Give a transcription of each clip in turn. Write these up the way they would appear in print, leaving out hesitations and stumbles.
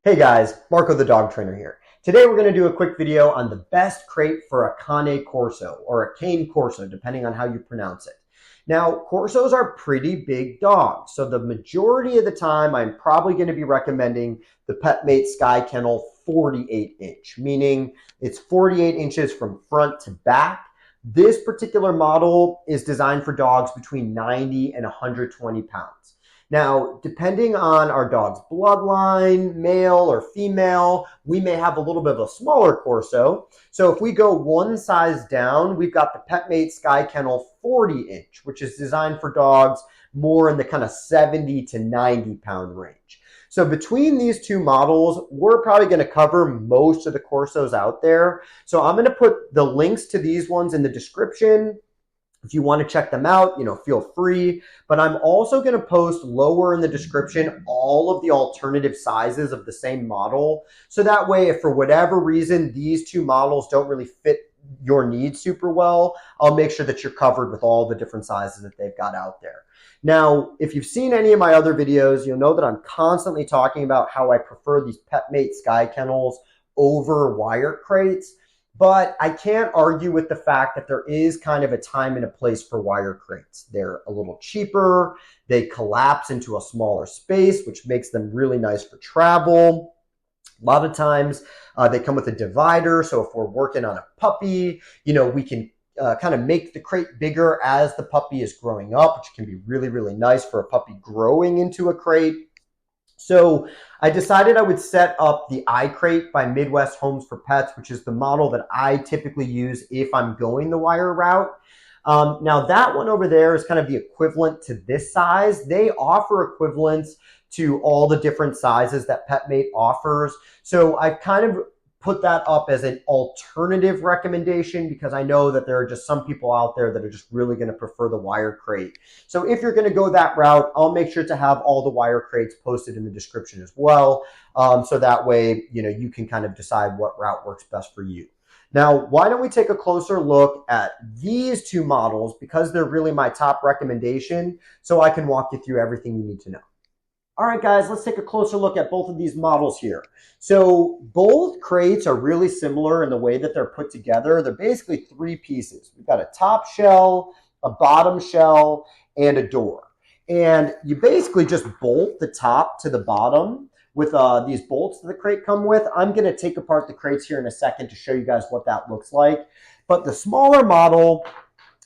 Hey guys, Marco the dog trainer here. Today we're going to do a quick video on the best crate for a Cane Corso or a Cane Corso, depending on how you pronounce it. Now, Corsos are pretty big dogs, so the majority of the time I'm probably going to be recommending the PetMate Sky Kennel 48-inch, meaning it's 48 inches from front to back. This particular model is designed for dogs between 90 and 120 pounds. Now, depending on our dog's bloodline, male or female, we may have a little bit of a smaller Corso. So if we go one size down, we've got the PetMate Sky Kennel 40-inch, which is designed for dogs more in the kind of 70 to 90 pound range. So between these two models, we're probably going to cover most of the Corsos out there. So I'm going to put the links to these ones in the description. If you want to check them out, feel free. But I'm also going to post lower in the description all of the alternative sizes of the same model. So that way, if for whatever reason these two models don't really fit your needs super well, I'll make sure that you're covered with all the different sizes that they've got out there. Now, if you've seen any of my other videos, you'll know that I'm constantly talking about how I prefer these PetMate Sky Kennels over wire crates. But I can't argue with the fact that there is kind of a time and a place for wire crates. They're a little cheaper. They collapse into a smaller space, which makes them really nice for travel. A lot of times they come with a divider. So if we're working on a puppy, we can kind of make the crate bigger as the puppy is growing up, which can be really, really nice for a puppy growing into a crate. So I decided I would set up the ICrate by Midwest Homes for Pets, which is the model that I typically use if I'm going the wire route. Now that one over there is kind of the equivalent to this size. They offer equivalents to all the different sizes that PetMate offers. So I've kind of put that up as an alternative recommendation because I know that there are just some people out there that are just really going to prefer the wire crate. So if you're going to go that route, I'll make sure to have all the wire crates posted in the description as well. So that way, you can kind of decide what route works best for you. Now, why don't we take a closer look at these two models because they're really my top recommendation so I can walk you through everything you need to know. All right, guys, let's take a closer look at both of these models here. So both crates are really similar in the way that they're put together. They're basically three pieces. We've got a top shell, a bottom shell, and a door. And you basically just bolt the top to the bottom with these bolts that the crate come with. I'm going to take apart the crates here in a second to show you guys what that looks like. But the smaller model,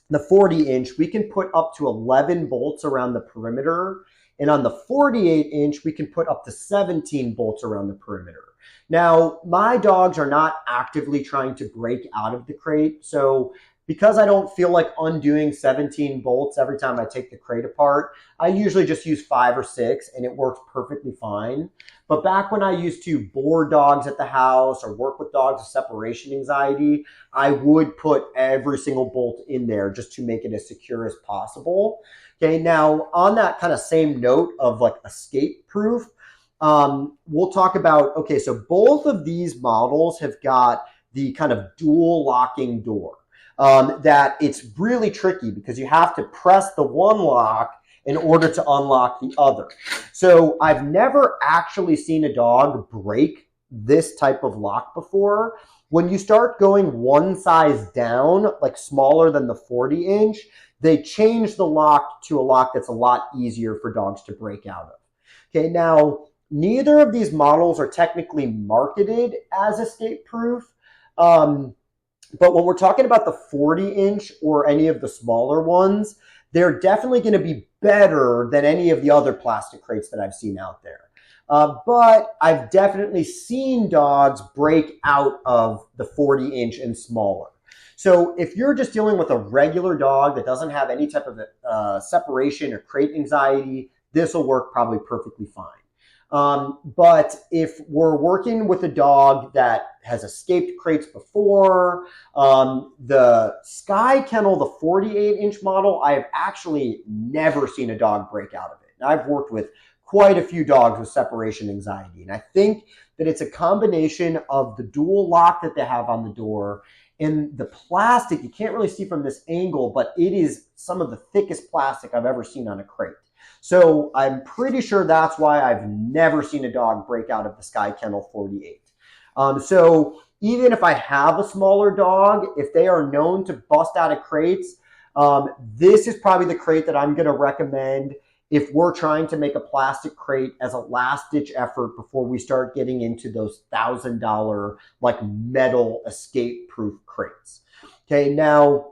the 40-inch, we can put up to 11 bolts around the perimeter. And on the 48-inch, we can put up to 17 bolts around the perimeter. Now, my dogs are not actively trying to break out of the crate. So because I don't feel like undoing 17 bolts every time I take the crate apart, I usually just use 5 or 6 and it works perfectly fine. But back when I used to board dogs at the house or work with dogs with separation anxiety, I would put every single bolt in there just to make it as secure as possible. Okay, now on that kind of same note of like escape proof, we'll talk about, okay, so both of these models have got the kind of dual locking door that it's really tricky because you have to press the one lock in order to unlock the other. So I've never actually seen a dog break this type of lock before. When you start going one size down, like smaller than the 40-inch, they change the lock to a lock that's a lot easier for dogs to break out of. Okay, now, neither of these models are technically marketed as escape proof. But when we're talking about the 40-inch or any of the smaller ones, they're definitely going to be better than any of the other plastic crates that I've seen out there. But I've definitely seen dogs break out of the 40-inch and smaller. So if you're just dealing with a regular dog that doesn't have any type of separation or crate anxiety, this will work probably perfectly fine. But if we're working with a dog that has escaped crates before, the Sky Kennel, the 48-inch model, I have actually never seen a dog break out of it. And I've worked with quite a few dogs with separation anxiety. And I think that it's a combination of the dual lock that they have on the door and the plastic. You can't really see from this angle, but it is some of the thickest plastic I've ever seen on a crate. So I'm pretty sure that's why I've never seen a dog break out of the Sky Kennel 48. So even if I have a smaller dog, if they are known to bust out of crates, this is probably the crate that I'm going to recommend if we're trying to make a plastic crate as a last-ditch effort before we start getting into those $1,000 like metal escape-proof crates. Okay, now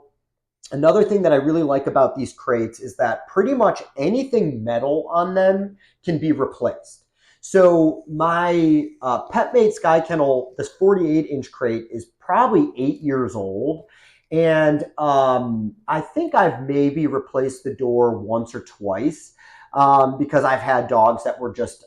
another thing that I really like about these crates is that pretty much anything metal on them can be replaced. So my PetMate Sky Kennel, this 48-inch crate, is probably 8 years old. And I think I've maybe replaced the door once or twice because I've had dogs that were just,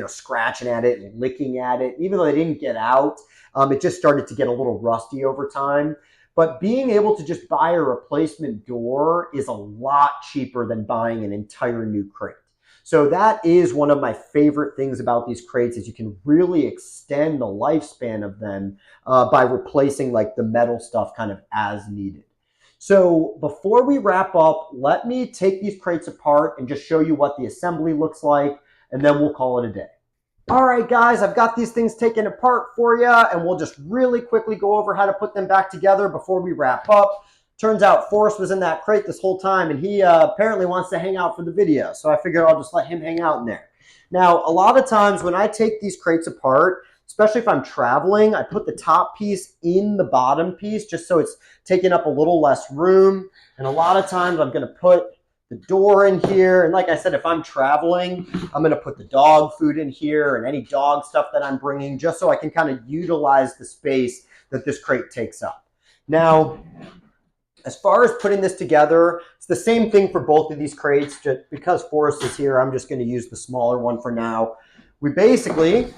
scratching at it and licking at it. Even though they didn't get out, it just started to get a little rusty over time. But being able to just buy a replacement door is a lot cheaper than buying an entire new crate. So that is one of my favorite things about these crates is you can really extend the lifespan of them by replacing like the metal stuff kind of as needed. So before we wrap up, let me take these crates apart and just show you what the assembly looks like, and then we'll call it a day. All right, guys, I've got these things taken apart for you, and we'll just really quickly go over how to put them back together before we wrap up. Turns out Forrest was in that crate this whole time, and he apparently wants to hang out for the video, so I figured I'll just let him hang out in there. Now, a lot of times when I take these crates apart, especially if I'm traveling, I put the top piece in the bottom piece just so it's taking up a little less room, and a lot of times I'm going to put the door in here, and like I said, if I'm traveling, I'm going to put the dog food in here and any dog stuff that I'm bringing just so I can kind of utilize the space that this crate takes up. Now, as far as putting this together, it's the same thing for both of these crates. Just because Forrest is here, I'm just going to use the smaller one for now. We basically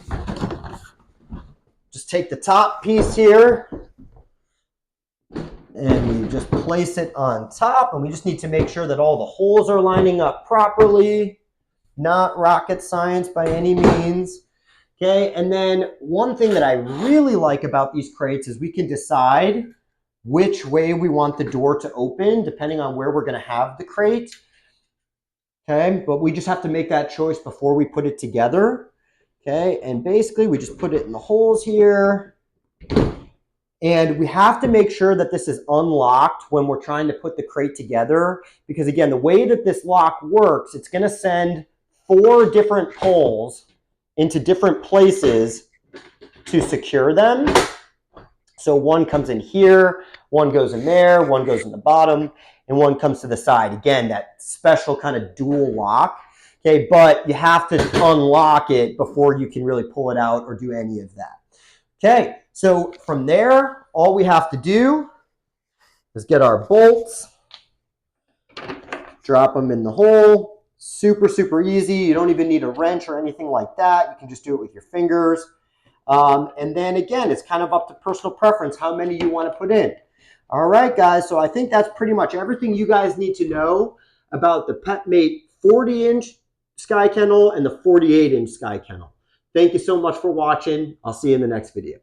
just take the top piece here and we just place it on top, and we just need to make sure that all the holes are lining up properly. Not rocket science by any means. Okay, and then one thing that I really like about these crates is we can decide which way we want the door to open depending on where we're going to have the crate. Okay, but we just have to make that choice before we put it together. Okay, and basically we just put it in the holes here. And we have to make sure that this is unlocked when we're trying to put the crate together, because again, the way that this lock works, it's going to send 4 different poles into different places to secure them. So one comes in here, one goes in there, one goes in the bottom, and one comes to the side. Again, that special kind of dual lock. Okay, but you have to unlock it before you can really pull it out or do any of that. Okay, so from there, all we have to do is get our bolts, drop them in the hole. Super, super easy. You don't even need a wrench or anything like that. You can just do it with your fingers. And then again, it's kind of up to personal preference how many you want to put in. All right, guys, so I think that's pretty much everything you guys need to know about the PetMate 40-inch Sky Kennel and the 48-inch Sky Kennel. Thank you so much for watching. I'll see you in the next video.